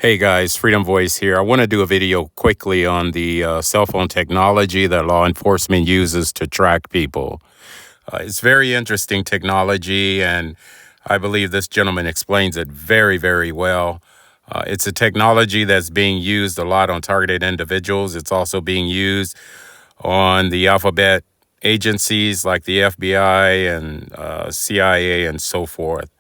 Hey guys, Freedom Voice here. I want to do a video quickly on the cell phone technology that law enforcement uses to track people. It's very interesting technology, and I believe this gentleman explains it very, very well. It's a technology that's being used a lot on targeted individuals. It's also being used on the alphabet agencies like the FBI and CIA and so forth.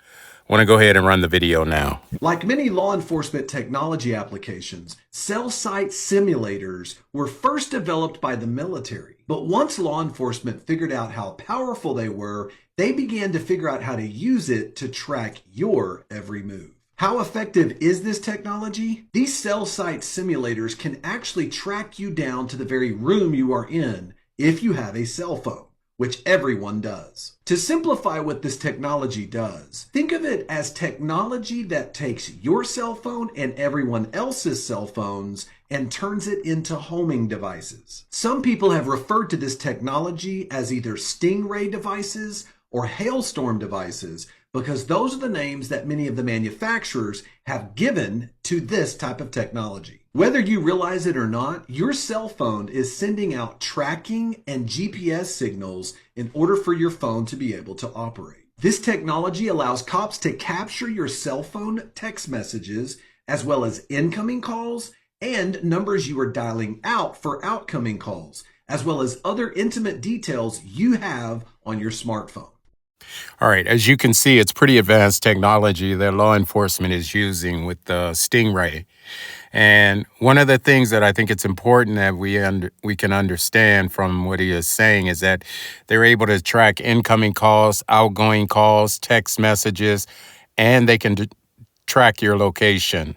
I want to go ahead and run the video now. Like many law enforcement technology applications, cell site simulators were first developed by the military. But once law enforcement figured out how powerful they were, they began to figure out how to use it to track your every move. How effective is this technology? These cell site simulators can actually track you down to the very room you are in if you have a cell phone, which everyone does. To simplify what this technology does, think of it as technology that takes your cell phone and everyone else's cell phones and turns it into homing devices. Some people have referred to this technology as either stingray devices or hailstorm devices because those are the names that many of the manufacturers have given to this type of technology. Whether you realize it or not, your cell phone is sending out tracking and GPS signals in order for your phone to be able to operate. This technology allows cops to capture your cell phone text messages as well as incoming calls and numbers you are dialing out for outgoing calls, as well as other intimate details you have on your smartphone. All right, as you can see, it's pretty advanced technology that law enforcement is using with the stingray. And one of the things that I think it's important that we can understand from what he is saying is that they're able to track incoming calls, outgoing calls, text messages, and they can track your location.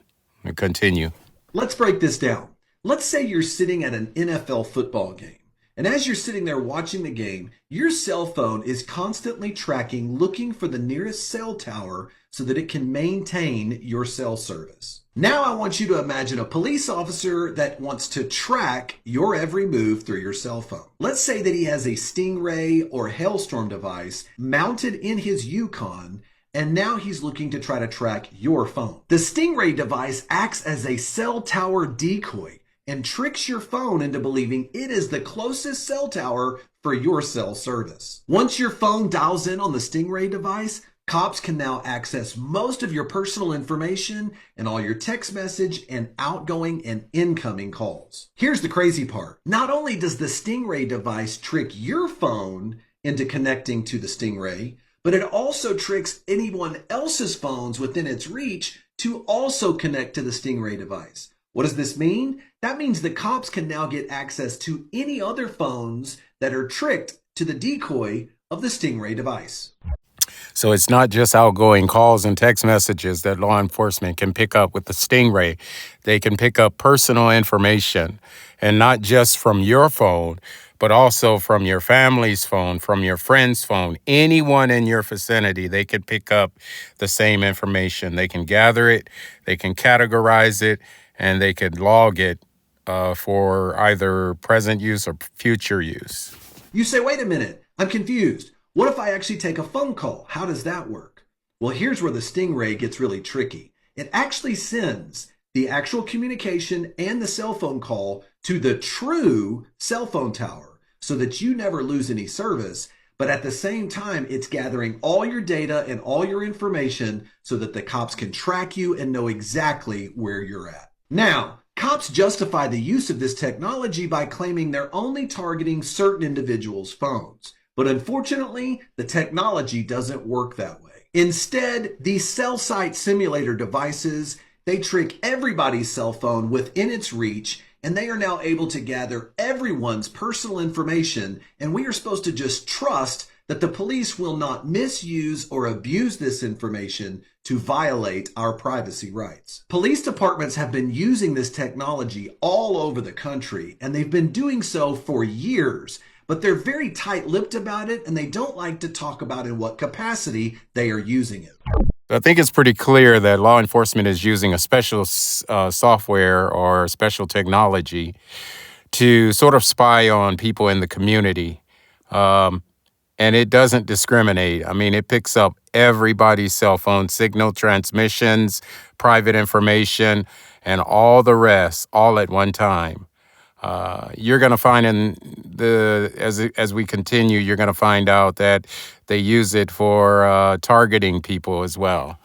Continue. Let's break this down. Let's say you're sitting at an NFL football game. And as you're sitting there watching the game, your cell phone is constantly tracking, looking for the nearest cell tower so that it can maintain your cell service. Now I want you to imagine a police officer that wants to track your every move through your cell phone. Let's say that he has a Stingray or Hailstorm device mounted in his Yukon, and now he's looking to try to track your phone. The Stingray device acts as a cell tower decoy and tricks your phone into believing it is the closest cell tower for your cell service. Once your phone dials in on the Stingray device, cops can now access most of your personal information and all your text message and outgoing and incoming calls. Here's the crazy part. Not only does the Stingray device trick your phone into connecting to the Stingray, but it also tricks anyone else's phones within its reach to also connect to the Stingray device. What does this mean? That means the cops can now get access to any other phones that are tricked to the decoy of the Stingray device. So it's not just outgoing calls and text messages that law enforcement can pick up with the Stingray. They can pick up personal information, and not just from your phone, but also from your family's phone, from your friend's phone, anyone in your vicinity. They can pick up the same information. They can gather it, they can categorize it, and they can log it for either present use or future use. You say, wait a minute, I'm confused. What if I actually take a phone call? How does that work? Well, here's where the Stingray gets really tricky. It actually sends the actual communication and the cell phone call to the true cell phone tower so that you never lose any service. But at the same time, it's gathering all your data and all your information so that the cops can track you and know exactly where you're at. Now, cops justify the use of this technology by claiming they're only targeting certain individuals' phones. But unfortunately, the technology doesn't work that way. Instead, these cell site simulator devices, they trick everybody's cell phone within its reach, and they are now able to gather everyone's personal information, and we are supposed to just trust that the police will not misuse or abuse this information to violate our privacy rights. Police departments have been using this technology all over the country, and they've been doing so for years. But they're very tight-lipped about it, and they don't like to talk about in what capacity they are using it. I think it's pretty clear that law enforcement is using a special software or special technology to sort of spy on people in the community. and it doesn't discriminate. I mean, it picks up everybody's cell phone signal transmissions, private information, and all the rest all at one time. You're going to find in as we continue, you're going to find out that they use it for targeting people as well.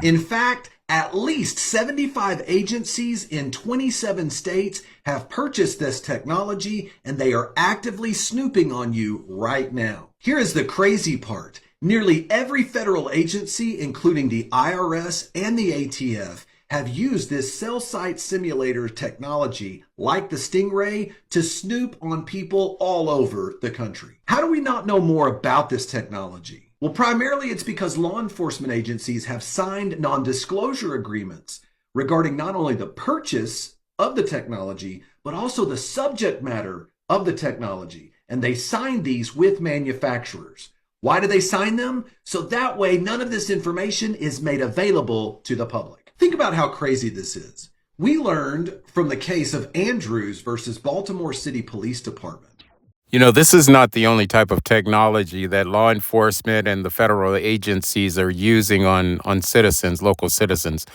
In fact, at least 75 agencies in 27 states have purchased this technology, and they are actively snooping on you right now. Here is the crazy part. Nearly every federal agency, including the IRS and the ATF, have used this cell site simulator technology, like the Stingray, to snoop on people all over the country. How do we not know more about this technology? Well, primarily it's because law enforcement agencies have signed non-disclosure agreements regarding not only the purchase of the technology, but also the subject matter of the technology. And they signed these with manufacturers. Why do they sign them? So that way none of this information is made available to the public. Think about how crazy this is. We learned from the case of Andrews versus Baltimore City Police Department. You know, this is not the only type of technology that law enforcement and the federal agencies are using on citizens, local citizens.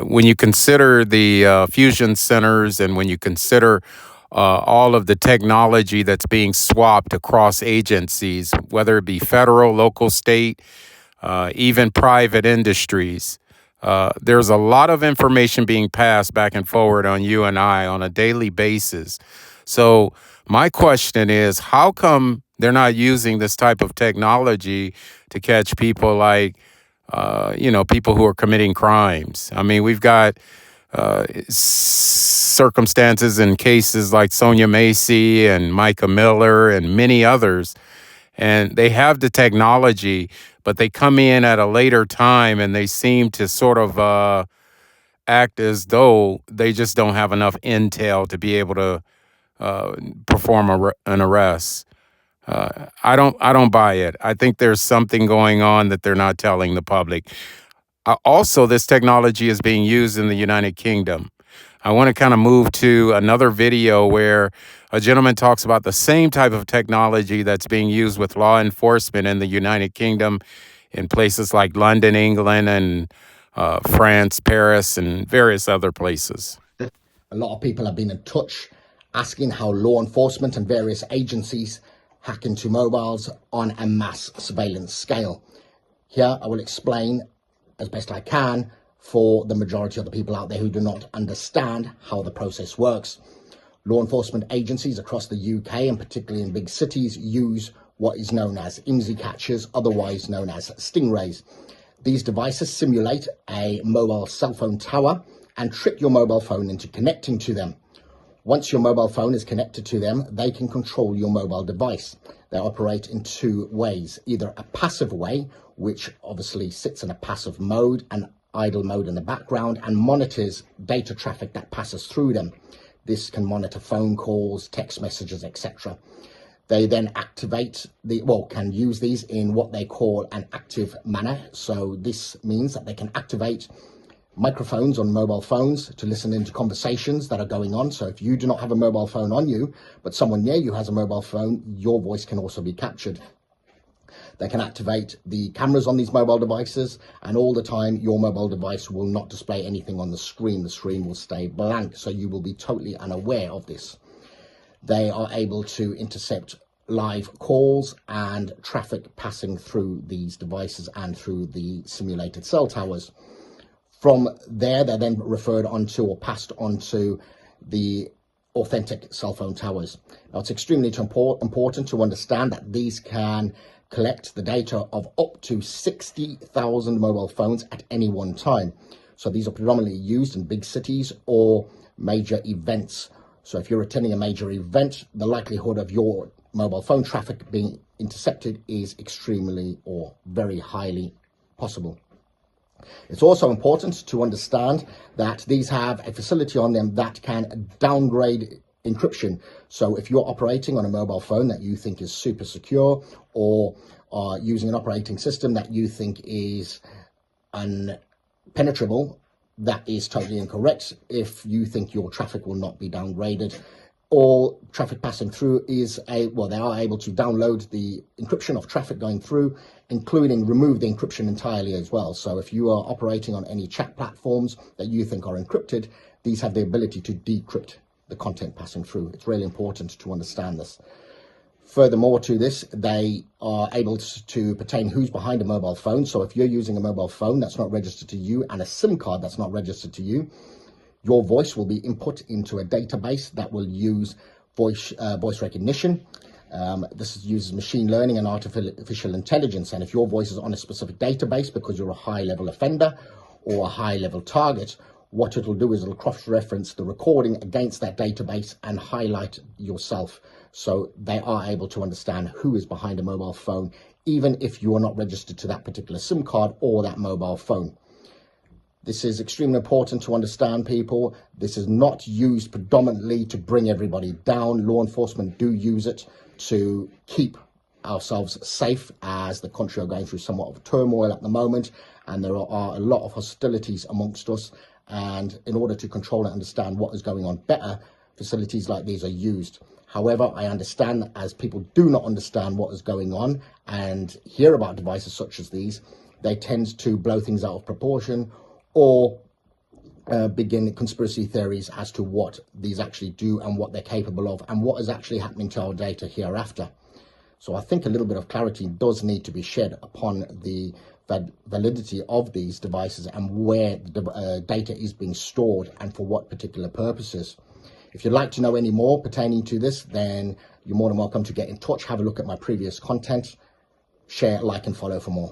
When you consider the fusion centers and when you consider all of the technology that's being swapped across agencies, whether it be federal, local, state, even private industries, there's a lot of information being passed back and forward on you and I on a daily basis. So my question is, how come they're not using this type of technology to catch people like, people who are committing crimes? I mean, we've got circumstances and cases like Sonia Macy and Micah Miller and many others, and they have the technology, but they come in at a later time and they seem to sort of act as though they just don't have enough intel to be able to perform an arrest. I don't buy it. I think there's something going on that they're not telling the public. Also, this technology is being used in the United Kingdom. I want to kind of move to another video where a gentleman talks about the same type of technology that's being used with law enforcement in the United Kingdom, in places like London, England, and France, Paris, and various other places. A lot of people have been in touch asking how law enforcement and various agencies hack into mobiles on a mass surveillance scale. Here I will explain as best I can for the majority of the people out there who do not understand how the process works. Law enforcement agencies across the UK, and particularly in big cities, use what is known as IMSI catchers, otherwise known as stingrays. These devices simulate a mobile cell phone tower and trick your mobile phone into connecting to them. Once your mobile phone is connected to them, they can control your mobile device. They operate in two ways, either a passive way, which obviously sits in a passive mode and idle mode in the background and monitors data traffic that passes through them. This can monitor phone calls, text messages, etc. They then can use these in what they call an active manner. So this means that they can activate microphones on mobile phones to listen into conversations that are going on. So if you do not have a mobile phone on you, but someone near you has a mobile phone, your voice can also be captured. They can activate the cameras on these mobile devices, and all the time your mobile device will not display anything on the screen. The screen will stay blank, so you will be totally unaware of this. They are able to intercept live calls and traffic passing through these devices and through the simulated cell towers. From there, they're then referred onto or passed onto the authentic cell phone towers. Now, it's extremely important to understand that these can collect the data of up to 60,000 mobile phones at any one time. So these are predominantly used in big cities or major events. So if you're attending a major event, the likelihood of your mobile phone traffic being intercepted is extremely or very highly possible. It's also important to understand that these have a facility on them that can downgrade encryption. So if you're operating on a mobile phone that you think is super secure, or are using an operating system that you think is impenetrable, that is totally incorrect. If you think your traffic will not be downgraded, all traffic passing through they are able to download the encryption of traffic going through, including remove the encryption entirely as well. So if you are operating on any chat platforms that you think are encrypted, these have the ability to decrypt the content passing through. It's really important to understand this. Furthermore to this, they are able to pertain who's behind a mobile phone. So if you're using a mobile phone that's not registered to you and a SIM card that's not registered to you, your voice will be input into a database that will use voice recognition. This uses machine learning and artificial intelligence. And if your voice is on a specific database because you're a high-level offender or a high-level target, what it'll do is it'll cross-reference the recording against that database and highlight yourself. So they are able to understand who is behind a mobile phone, even if you are not registered to that particular SIM card or that mobile phone. This is extremely important to understand, people. This is not used predominantly to bring everybody down. Law enforcement do use it to keep ourselves safe, as the country are going through somewhat of turmoil at the moment, and there are a lot of hostilities amongst us. And in order to control and understand what is going on better, facilities like these are used. However, I understand that as people do not understand what is going on and hear about devices such as these, they tend to blow things out of proportion or begin conspiracy theories as to what these actually do and what they're capable of and what is actually happening to our data hereafter. So I think a little bit of clarity does need to be shed upon the validity of these devices and where the data is being stored and for what particular purposes. If you'd like to know any more pertaining to this, then you're more than welcome to get in touch, have a look at my previous content, share, like and follow for more.